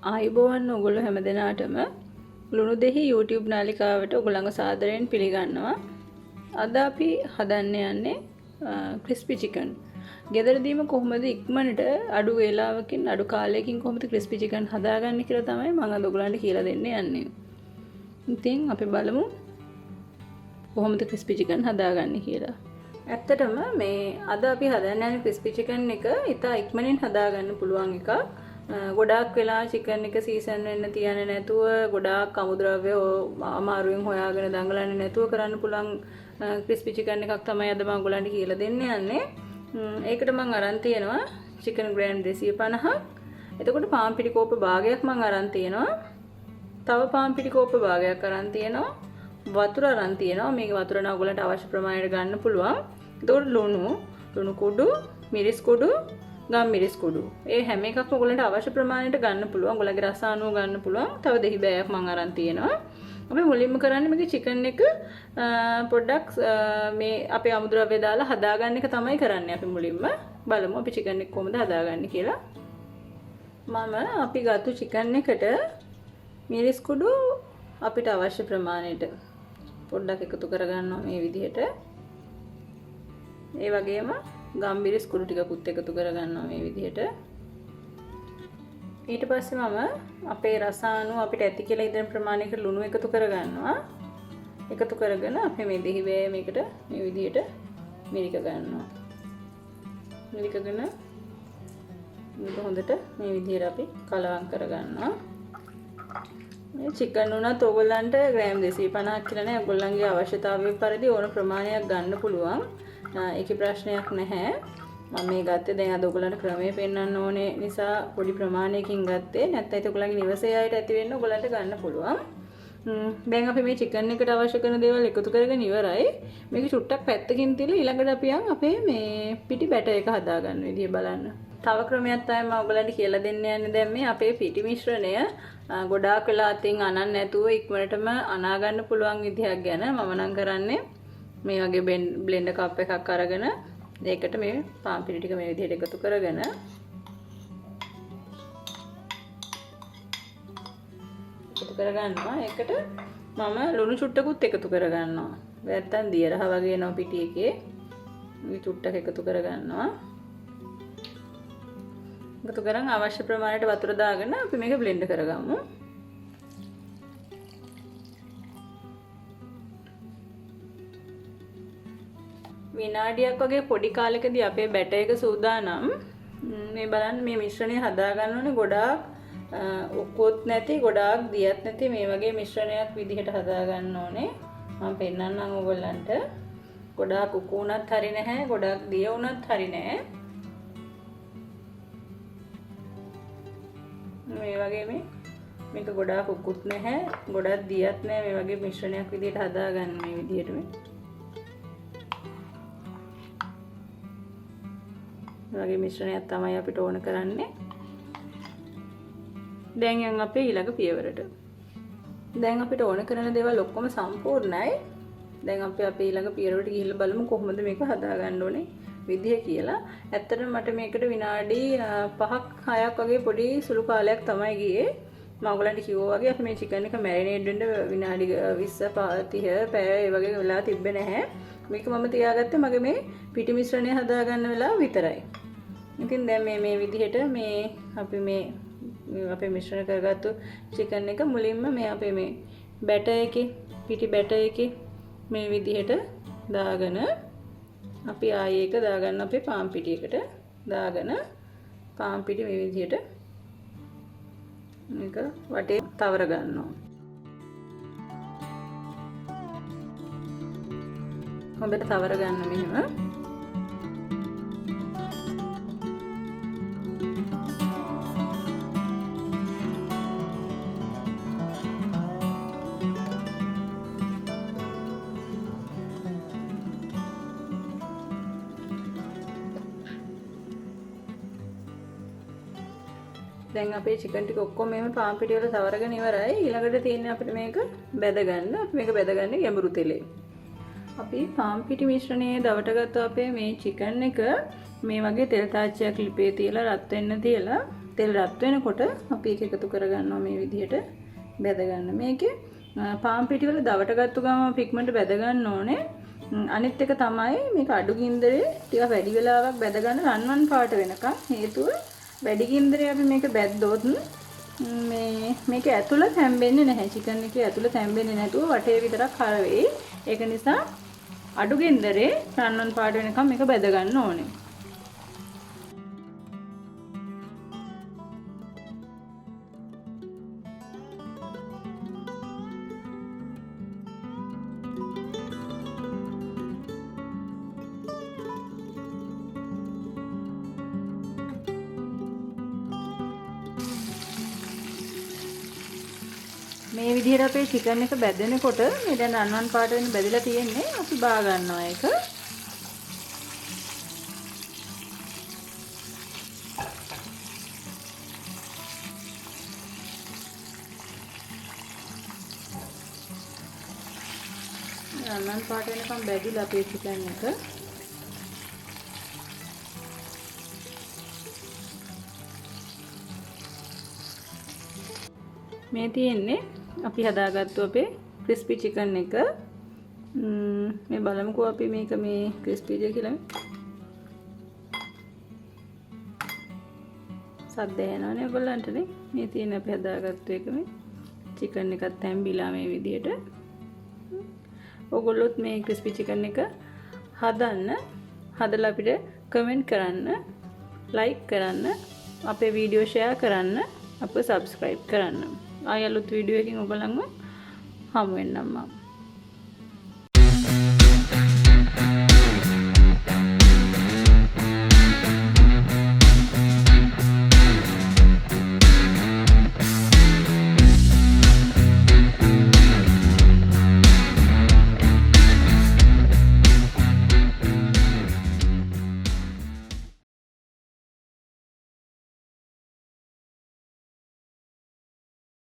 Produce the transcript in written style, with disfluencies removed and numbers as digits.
ආයුබෝවන් ඔයගොල්ලෝ හැමදෙනාටම ලුණු දෙහි YouTube නාලිකාවට ඔයගොල්ලන්ව සාදරයෙන් පිළිගන්නවා. අද අපි හදන්න යන්නේ ක්‍රිස්පි චිකන්. ගෙදරදීම කොහොමද ඉක්මනට අඩු වේලාවකින් අඩු කාලයකින් කොහොමද ක්‍රිස්පි චිකන් හදාගන්නේ කියලා තමයි මම අද ඔයගොල්ලන්ට කියලා දෙන්න යන්නේ. ඉතින් අපි බලමු කොහොමද ක්‍රිස්පි චිකන් හදාගන්නේ කියලා. ඇත්තටම මේ අද අපි හදන්න යන්නේ ක්‍රිස්පි චිකන් එක ඉතා ඉක්මනින් හදාගන්න පුළුවන් එකක්. ගොඩාක් වෙලා චිකන් එක සීසන් වෙන්න තියන්නේ නැතුව ගොඩාක් අමුද්‍රව්‍ය අමාරුවෙන් හොයාගෙන දඟලන්නේ නැතුව කරන්න පුළුවන් ක්‍රිස්පි චිකන් එකක් තමයි අද මම ඔයගොල්ලන්ට කියලා දෙන්න යන්නේ. ඒකට මම අරන් තියෙනවා චිකන් ග්‍රෑම් 250ක්. එතකොට පාන් පිටි කෝප්ප භාගයක් මම අරන් තියෙනවා. තව පාන් පිටි කෝප්ප භාගයක් අරන් තියෙනවා. වතුර අරන් තියෙනවා. මේක වතුර නම් ඔයගොල්ලන්ට අවශ්‍ය ප්‍රමාණයට ගන්න පුළුවන්. එතකොට ලුණු කුඩු, මිරිස් කුඩු, ගම් මිරිස් කුඩු. ඒ හැම එකක්ම ඔයගොල්ලන්ට අවශ්‍ය ප්‍රමාණයට ගන්න පුළුවන්. ඔයගොල්ලන්ගේ රස අනුව ගන්න පුළුවන්. තව දෙහි බෑයක් මම අරන් තියෙනවා. අපි මුලින්ම කරන්නේ මේක චිකන් එක පොඩ්ඩක් මේ අපේ අමුද්‍රව්‍ය දාලා හදාගන්න එක තමයි කරන්නේ. අපි මුලින්ම බලමු අපි චිකන් එක කොහොමද හදාගන්නේ කියලා. මම අපි ගත්තු චිකන් එකට මිරිස් කුඩු අපිට අවශ්‍ය ප්‍රමාණයට පොඩ්ඩක් එකතු කරගන්නවා මේ විදිහට. ඒ වගේම ගම්බිරිස් කුඩු ටිකකුත් එකතු කරගන්නවා මේ විදිහට. ඊට පස්සේ මම අපේ රස අනුව අපිට ඇති කියලා හිතන ප්‍රමාණයකට ලුණු එකතු කරගන්නවා. එකතු කරගෙන අපි මේ දෙහි වෑය මේකට මේ විදිහට මිරික ගන්නවා. මිරිකගෙන මේක හොඳට මේ විදිහට අපි කලවම් කරගන්නවා. මේ චිකන් උනත් ඔයගොල්ලන්ට ග්‍රෑම් 250ක් කියලා නෑ. ඔයගොල්ලන්ගේ අවශ්‍යතාවය පරිදි ඕන ප්‍රමාණයක් ගන්න පුළුවන්. ඒකේ ප්‍රශ්නයක් නැහැ. මම මේ ගත්තේ දැන් අද ඔයගොල්ලන්ට ක්‍රමයේ පෙන්වන්න ඕනේ නිසා පොඩි ප්‍රමාණයකින් ගත්තේ. නැත්නම් ඒක ඔයගොල්ලන්ගේ නිවසේ ආයෙත් ඇති වෙන්න ඔයගොල්ලන්ට ගන්න පුළුවන්. දැන් අපි මේ චිකන් එකට අවශ්‍ය කරන දේවල් එකතු කරගෙන ඉවරයි. මේක චුට්ටක් පැත්තකින් තියලා ඊළඟට අපි යන් අපේ මේ පිටි බැටර් එක හදාගන්න විදිය බලන්න. තව ක්‍රමයක් තමයි මම ඔයගොල්ලන්ට කියලා දෙන්න යන්නේ දැන් මේ අපේ පිටි මිශ්‍රණය ගොඩාක් වෙලා අතින් අනන්න නැතුව ඉක්මනටම අනා ගන්න පුළුවන් විදියක් ගැන මම නම් කරන්නේ මේ වගේ බ්ලෙන්ඩර් කප් එකක් අරගෙන ඒකට මේ පාන් පිටි ටික මේ විදිහට එකතු කරගෙන ඒකට මම ලුණු චුට්ටකුත් එකතු කරගන්නවා. නැත්තම් දියරහ වගේ නෝ පිටි එකේ මේ චුට්ටක් එකතු කරගන්නවා. එකතු කරන් අවශ්‍ය ප්‍රමාණයට වතුර දාගෙන අපි මේක බ්ලෙන්ඩ් කරගමු. විනාඩියක් වගේ පොඩි කාලෙකදී අපේ බැටර් එක සූදානම්. මේ බලන්න මේ මිශ්‍රණය හදා ගන්න ඕනේ ගොඩාක් උකුත් නැති ගොඩාක් දියත් නැති මේ වගේ මිශ්‍රණයක් විදිහට හදා ගන්න ඕනේ. මම පෙන්නන්නම් ඔයගොල්ලන්ට. ගොඩාක් උකු උනත් හරි නැහැ ගොඩාක් දිය උනත් හරි නැහැ. මේ වගේ මේක ගොඩාක් උකුත් නැහැ ගොඩාක් දියත් නැහැ මේ වගේ මිශ්‍රණයක් විදිහට හදා ගන්න මේ විදිහට මේ වගේ මිශ්‍රණයක් තමයි අපිට ඕන කරන්නේ. දැන් යන් අපේ ඊළඟ පියවරට. දැන් අපිට ඕන කරන දේවල් ඔක්කොම සම්පූර්ණයි. දැන් අපි අපේ ඊළඟ පියවරට ගිහිල්ලා බලමු කොහොමද මේක හදාගන්න ඕනේ විදිය කියලා. ඇත්තටම මට මේකට විනාඩි 5ක් 6ක් වගේ පොඩි සුළු කාලයක් තමයි ගියේ. මම ඔයගලන්ට කිව්වා වගේ අපි මේ චිකන් එක මැරිනේට් වෙන්න විනාඩි 20 30 පැය ඒ වගේ වෙලා තිබ්බේ නැහැ. මේක මම තියාගත්තේ මගේ මේ පිටි මිශ්‍රණය හදාගන්න වෙලාව විතරයි. ඉතින් දැන් මේ විදිහට මේ අපි මේ අපේ මිශ්‍රණ කරගත්තු චිකන් එක මුලින්ම මේ අපේ මේ බැටර් එකේ පිටි බැටර් එකේ මේ විදිහට දාගෙන අපි ආයේ එක දාගන්න අපේ පාන් පිටියකට දාගෙන පාන් පිටි මේ විදිහට මේක වටේ තවර ගන්නවා. හොඳට තවර ගන්න මෙහෙම. දැන් අපේ චිකන් ටික ඔක්කොම මෙහෙම පාන් පිටි වල තවරගෙන ඉවරයි. ඊළඟට තියෙන්නේ අපිට මේක බැදගන්න. අපි මේක බැදගන්නේ ගැඹුරු තෙලේ. අපි පාන් පිටි මිශ්‍රණයේ දවට ගත්ත අපේ මේ චිකන් එක මේ වගේ තෙල් තාච්චියක් ලිපේ තියලා රත් වෙන්න තියලා තෙල් රත් වෙනකොට අපි ඒක එකතු කරගන්නවා මේ විදිහට බෙද ගන්න. මේකේ පාන් පිටි වල දවට ගත්තු ගමන් පිග්මන්ට් බෙද ගන්න ඕනේ. අනිත් එක තමයි මේක අඩු ගින්දරේ ටික වැඩි වෙලාවක් බෙද ගන්න රන්වන් පාට වෙනකම්. හේතුව වැඩි ගින්දරේ අපි මේක බැද්දොත් මේක ඇතුළත තැම්බෙන්නේ නැහැ. චිකන් එකේ ඇතුළත තැම්බෙන්නේ නැතුව වටේ විතරක් කර වෙයි. ඒක නිසා අඩු ගින්දරේ රන්වන් පාට වෙනකම් මේක බෙද ගන්න ඕනේ. මේ විදිහට අපේ චිකන් එක බැදෙනකොට මේ දැන් රන්වන් පාට වෙන බැදලා තියෙන්නේ අපි බා ගන්නවා ඒක. රන්වන් පාට වෙනකම් බැදිලා අපේ චිකන් එක. මේ තියෙන්නේ අපි හදාගත්තු අපේ ක්‍රිස්පි චිකන් එක. මේ බලමුකෝ අපි මේක මේ ක්‍රිස්පිද කියලා. සද්ද එනවනේ ඔයගොල්ලන්ටනේ. මේ තියෙන අපි හදාගත්තු එක මේ චිකන් එකත් තැම්බිලා මේ විදිහට. ඔයගොල්ලොත් මේ ක්‍රිස්පි චිකන් එක හදන්න. හදලා අපිට කමෙන්ට් කරන්න, ලයික් කරන්න, අපේ වීඩියෝ ෂෙයා කරන්න, අපව සබ්ස්ක්‍රයිබ් කරන්න. ආයෙ අලුත් වීඩියෝ එකකින් ඔයගොල්ලන්ව හමු වෙන්නම් මම.